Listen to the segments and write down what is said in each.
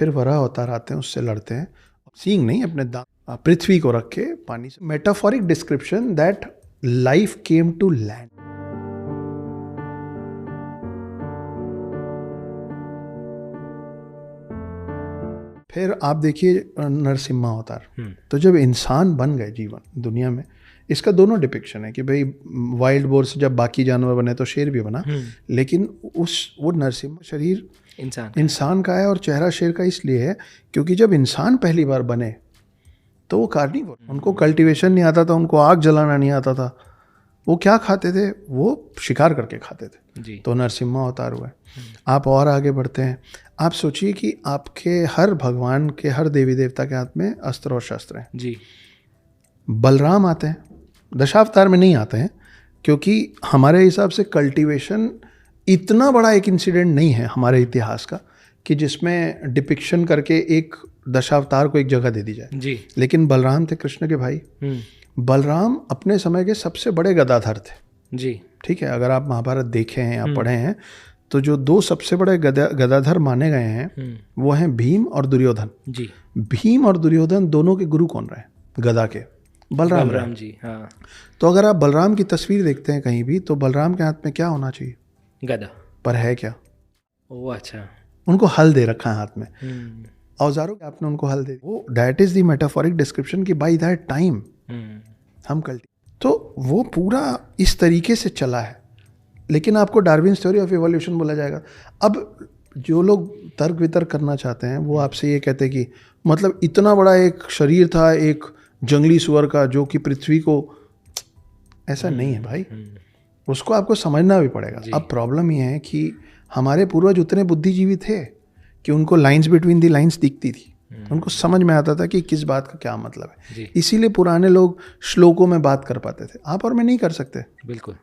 फिर वराह अवतार आते हैं, उससे लड़ते हैं, सींग नहीं अपने दांत, पृथ्वी को रख के पानी से। Metaphoric description that life came to land. फिर आप देखिए नरसिम्हा अवतार, तो जब इंसान बन गए जीवन दुनिया में, इसका दोनों डिपिक्शन है कि भाई वाइल्ड बोर से जब बाकी जानवर बने तो शेर भी बना, लेकिन वो नरसिम्हा शरीर इंसान का है और चेहरा शेर का इसलिए है क्योंकि जब इंसान पहली बार बने तो वो कार्निवोर, उनको कल्टीवेशन नहीं आता था, उनको आग जलाना नहीं आता था, वो क्या खाते थे, वो शिकार करके खाते थे, तो नरसिम्हा अवतार हुआ है। आप और आगे बढ़ते हैं, आप सोचिए कि आपके हर भगवान के, हर देवी देवता के हाथ में अस्त्र और शस्त्र हैं जी। बलराम आते हैं, दशावतार में नहीं आते हैं क्योंकि हमारे हिसाब से कल्टीवेशन इतना बड़ा एक इंसिडेंट नहीं है हमारे इतिहास का कि जिसमें डिपिक्शन करके एक दशावतार को एक जगह दे दी जाए जी। लेकिन बलराम थे कृष्ण के भाई। बलराम अपने समय के सबसे बड़े गदाधर थे जी। ठीक है, अगर आप महाभारत देखे हैं या पढ़े हैं तो जो दो सबसे बड़े गदाधर माने गए हैं वो हैं भीम और दुर्योधन जी। भीम और दुर्योधन दोनों के गुरु कौन रहे गदा के? बलराम जी। हाँ। तो अगर आप बलराम की तस्वीर देखते हैं कहीं भी तो बलराम के हाथ में क्या होना चाहिए? गदा। पर है क्या? ओ अच्छा, उनको हल दे रखा है हाथ में, औजारों के आपने उनको हल दे, वो that is the metaphoric description कि बाय दैट टाइम हम कल्टी, तो वो पूरा इस तरीके से चला है। लेकिन आपको डार्विन्स थ्योरी ऑफ इवोल्यूशन बोला जाएगा। अब जो लोग तर्क वितर्क करना चाहते हैं वो आपसे ये कहते हैं कि मतलब इतना बड़ा एक शरीर था एक जंगली सुअर का जो कि पृथ्वी को, ऐसा नहीं है भाई, उसको आपको समझना भी पड़ेगा। अब प्रॉब्लम ये है कि हमारे पूर्वज उतने बुद्धिजीवी थे कि उनको लाइंस बिटवीन दी लाइंस दिखती थी, उनको समझ में आता था कि किस बात का क्या मतलब है, इसीलिए पुराने लोग श्लोकों में बात कर पाते थे। आप और मैं नहीं कर सकते, बिल्कुल।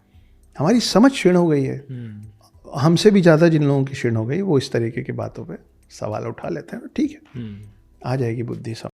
हमारी समझ क्षीण हो गई है, हमसे भी ज़्यादा जिन लोगों की क्षीण हो गई वो इस तरीके की बातों पे सवाल उठा लेते हैं। ठीक है, आ जाएगी बुद्धि सब।